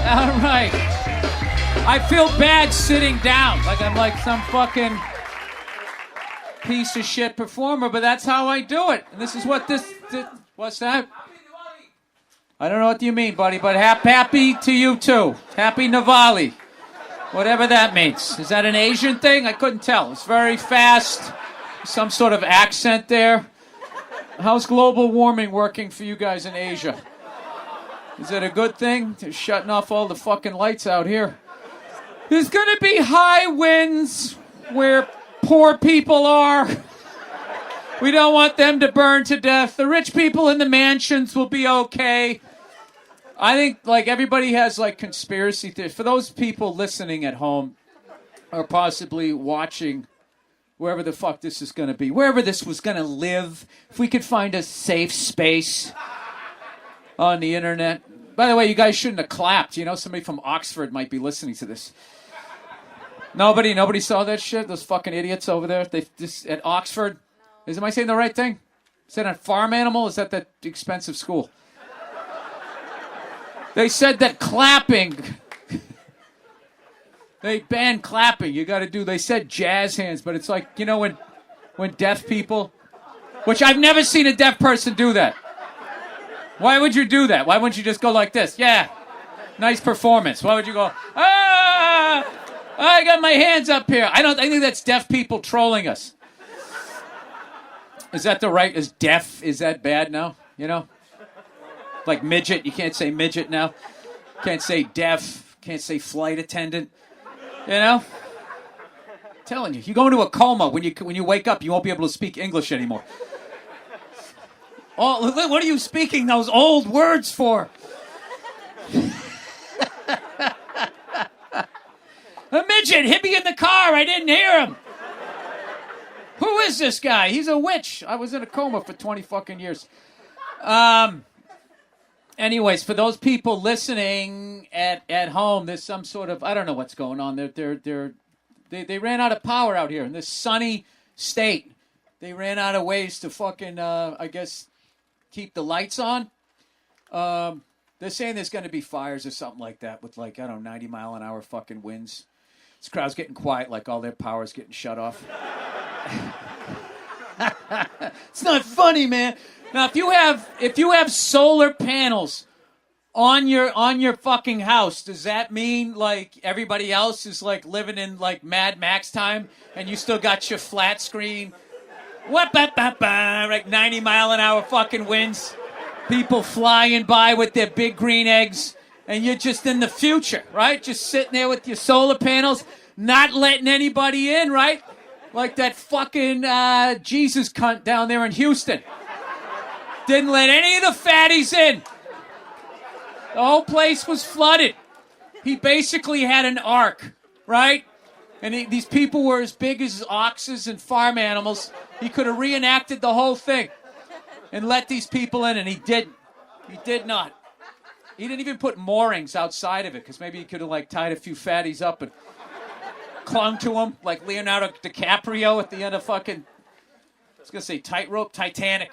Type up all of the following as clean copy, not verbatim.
All right. I feel bad sitting down, like I'm like some fucking piece of shit performer, but that's how I do it. And this is what this what's that? I don't know what you mean, buddy, but happy to you too. Happy Diwali. Whatever that means. Is that an Asian thing? I couldn't tell. It's very fast. Some sort of accent there. How's global warming working for you guys in Asia? Is it a good thing? They're shutting off all the fucking lights out here. There's going to be high winds where poor people are. We don't want them to burn to death. The rich people in the mansions will be okay. I think, like, everybody has, like, conspiracy theories. For those people listening at home or possibly watching wherever the fuck this is going to be, wherever this was going to live, if we could find a safe space on the internet. By the way, you guys shouldn't have clapped. You know, somebody from Oxford might be listening to this. Nobody saw that shit? Those fucking idiots over there? At Oxford? Am I saying the right thing? Is that a farm animal? Is that expensive school? They said that clapping... They banned clapping. You got to do... They said jazz hands, but it's like, you know, when deaf people... Which I've never seen a deaf person do that. Why would you do that? Why wouldn't you just go like this? Yeah, nice performance. Why would you go, I got my hands up here. I think that's deaf people trolling us. Is that is deaf, is that bad now? You know? Like midget, you can't say midget now. Can't say deaf, can't say flight attendant. You know? I'm telling you, you go into a coma, when you wake up, you won't be able to speak English anymore. Oh, what are you speaking those old words for? A midget hit me in the car. I didn't hear him. Who is this guy? He's a witch. I was in a coma for 20 fucking years. Anyways, for those people listening at home, there's some sort of, I don't know what's going on. They ran out of power out here in this sunny state. They ran out of ways to fucking, I guess, keep the lights on. They're saying there's going to be fires or something like that with, like, I don't know, 90 mile an hour fucking winds. This crowd's getting quiet, like all their power's getting shut off. It's not funny, man. Now, if you have solar panels on your fucking house, does that mean, like, everybody else is, like, living in, like, Mad Max time and you still got your flat screen? Like 90 mile an hour fucking winds. People flying by with their big green eggs. And you're just in the future, right? Just sitting there with your solar panels, not letting anybody in, right? Like that fucking Jesus cunt down there in Houston. Didn't let any of the fatties in. The whole place was flooded. He basically had an ark, right? And these people were as big as oxes and farm animals. He could have reenacted the whole thing and let these people in, and he didn't. He did not. He didn't even put moorings outside of it, because maybe he could have, like, tied a few fatties up and clung to them like Leonardo DiCaprio at the end of fucking, I was going to say tightrope, Titanic.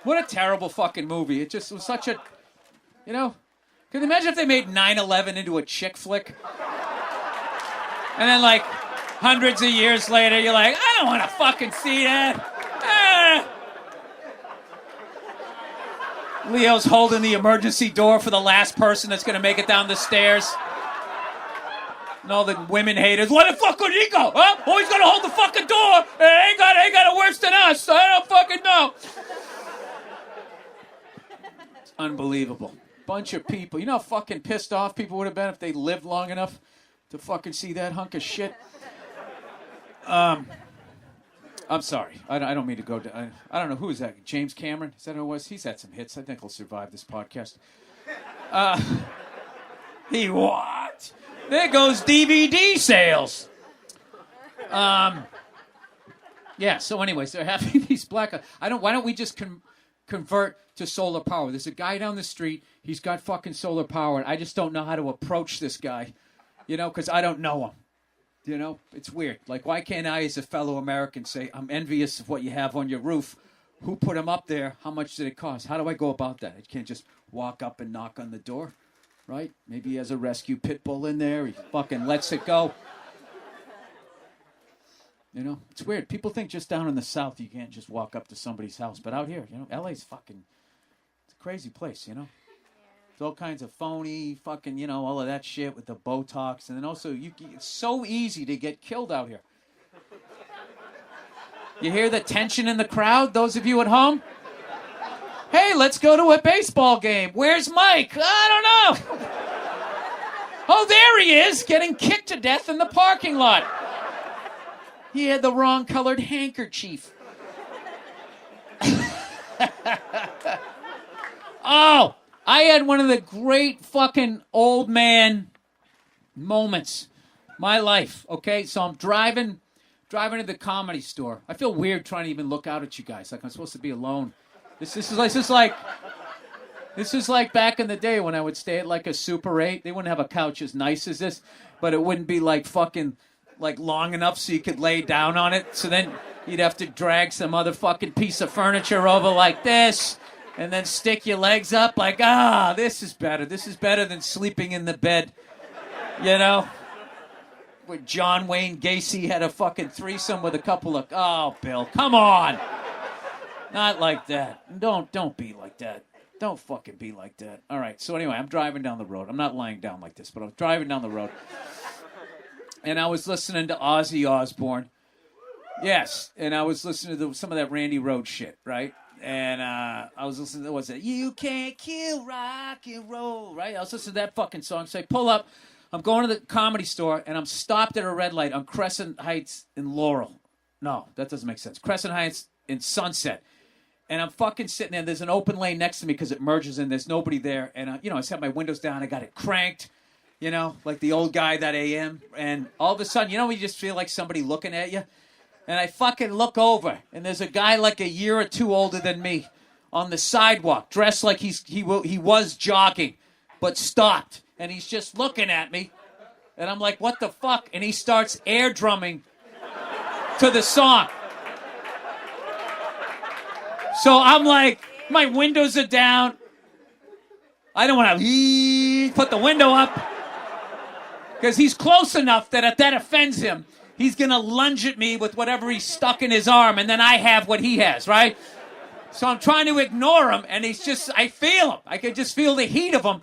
What a terrible fucking movie. It just was such a, you know... Can you imagine if they made 9/11 into a chick flick? And then, like, hundreds of years later, you're like, I don't want to fucking see that. Leo's holding the emergency door for the last person that's going to make it down the stairs. And all the women haters, where the fuck could he go? Huh? Oh, he's going to hold the fucking door. Ain't got it worse than us. I don't fucking know. It's unbelievable. Bunch of people. You know how fucking pissed off people would have been if they lived long enough to fucking see that hunk of shit? I'm sorry. I don't mean to go to... I don't know. Who is that? James Cameron? Is that who it was? He's had some hits. I think he'll survive this podcast. He what? There goes DVD sales. Yeah, so anyways, they're having these why don't we just convert to solar power? There's a guy down the street. He's got fucking solar power, and I just don't know how to approach this guy, you know, because I don't know him. You know, it's weird. Like, why can't I, as a fellow American, say, I'm envious of what you have on your roof Who put him up there? How much did it cost? How do I go about that? I can't just walk up and knock on the door, right? Maybe he has a rescue pit bull in there. He fucking lets it go. You know, it's weird. People think just down in the South you can't just walk up to somebody's house. But out here, you know, LA's fucking, it's a crazy place, you know? There's all kinds of phony fucking, you know, all of that shit with the Botox. And then also, it's so easy to get killed out here. You hear the tension in the crowd, those of you at home? Hey, let's go to a baseball game. Where's Mike? I don't know. Oh, there he is, getting kicked to death in the parking lot. He had the wrong colored handkerchief. Oh, I had one of the great fucking old man moments. My life, okay? So I'm driving to the Comedy Store. I feel weird trying to even look out at you guys. Like I'm supposed to be alone. This is like back in the day when I would stay at like a Super 8. They wouldn't have a couch as nice as this, but it wouldn't be like fucking like long enough so you could lay down on it. So then you'd have to drag some other fucking piece of furniture over like this and then stick your legs up like, this is better. This is better than sleeping in the bed, you know? Where John Wayne Gacy had a fucking threesome with a couple of... Oh, Bill, come on. Not like that. Don't be like that. Don't fucking be like that. All right, so anyway, I'm driving down the road. I'm not lying down like this, but I'm driving down the road. And I was listening to Ozzy Osbourne. Yes, and I was listening to some of that Randy Rhoads shit, right? And I was listening to, what's it? You can't kill rock and roll, right? I was listening to that fucking song. So I pull up. I'm going to the Comedy Store, and I'm stopped at a red light on Crescent Heights in Laurel. No, that doesn't make sense. Crescent Heights in Sunset. And I'm fucking sitting there. There's an open lane next to me because it merges in. There's nobody there. And, you know, I set my windows down. I got it cranked, you know, like the old guy that I am. And all of a sudden, you know, you just feel like somebody looking at you. And I fucking look over, and there's a guy like a year or two older than me on the sidewalk, dressed like he was jogging, but stopped. And he's just looking at me. And I'm like, what the fuck? And he starts air drumming to the song. So I'm like, my windows are down. I don't want to put the window up. Because he's close enough that if that offends him, he's going to lunge at me with whatever he's stuck in his arm. And then I have what he has, right? So I'm trying to ignore him. And he's just, I feel him. I can just feel the heat of him.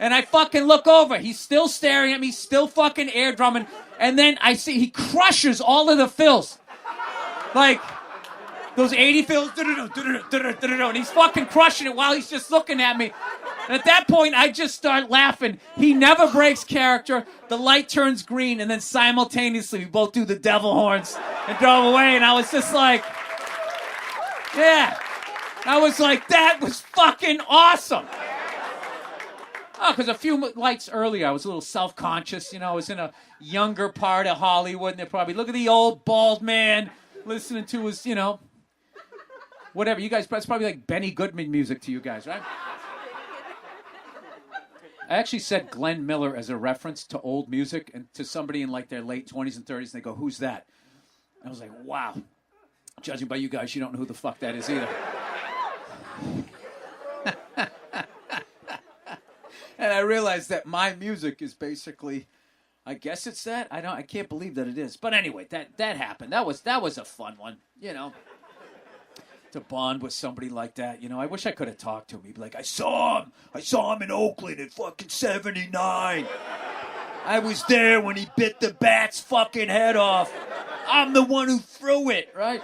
And I fucking look over. He's still staring at me, still fucking air drumming. And then I see he crushes all of the fills. Like, those 80 fills. And he's fucking crushing it while he's just looking at me. And at that point, I just start laughing. He never breaks character. The light turns green. And then simultaneously, we both do the devil horns and drove away. And I was just like, yeah. I was like, that was fucking awesome. Oh, because a few lights earlier, I was a little self-conscious. You know, I was in a younger part of Hollywood, and they're probably, look at the old bald man listening to his, you know, whatever. You guys, that's probably like Benny Goodman music to you guys, right? I actually said Glenn Miller as a reference to old music and to somebody in like their late 20s and 30s, and they go, who's that? And I was like, wow. Judging by you guys, you don't know who the fuck that is either. And I realized that my music is basically, I guess it's that. I can't believe that it is. But anyway, that happened. That was a fun one, you know. To bond with somebody like that, you know. I wish I could have talked to him. He'd be like, I saw him in Oakland at fucking 79. I was there when he bit the bat's fucking head off. I'm the one who threw it, right?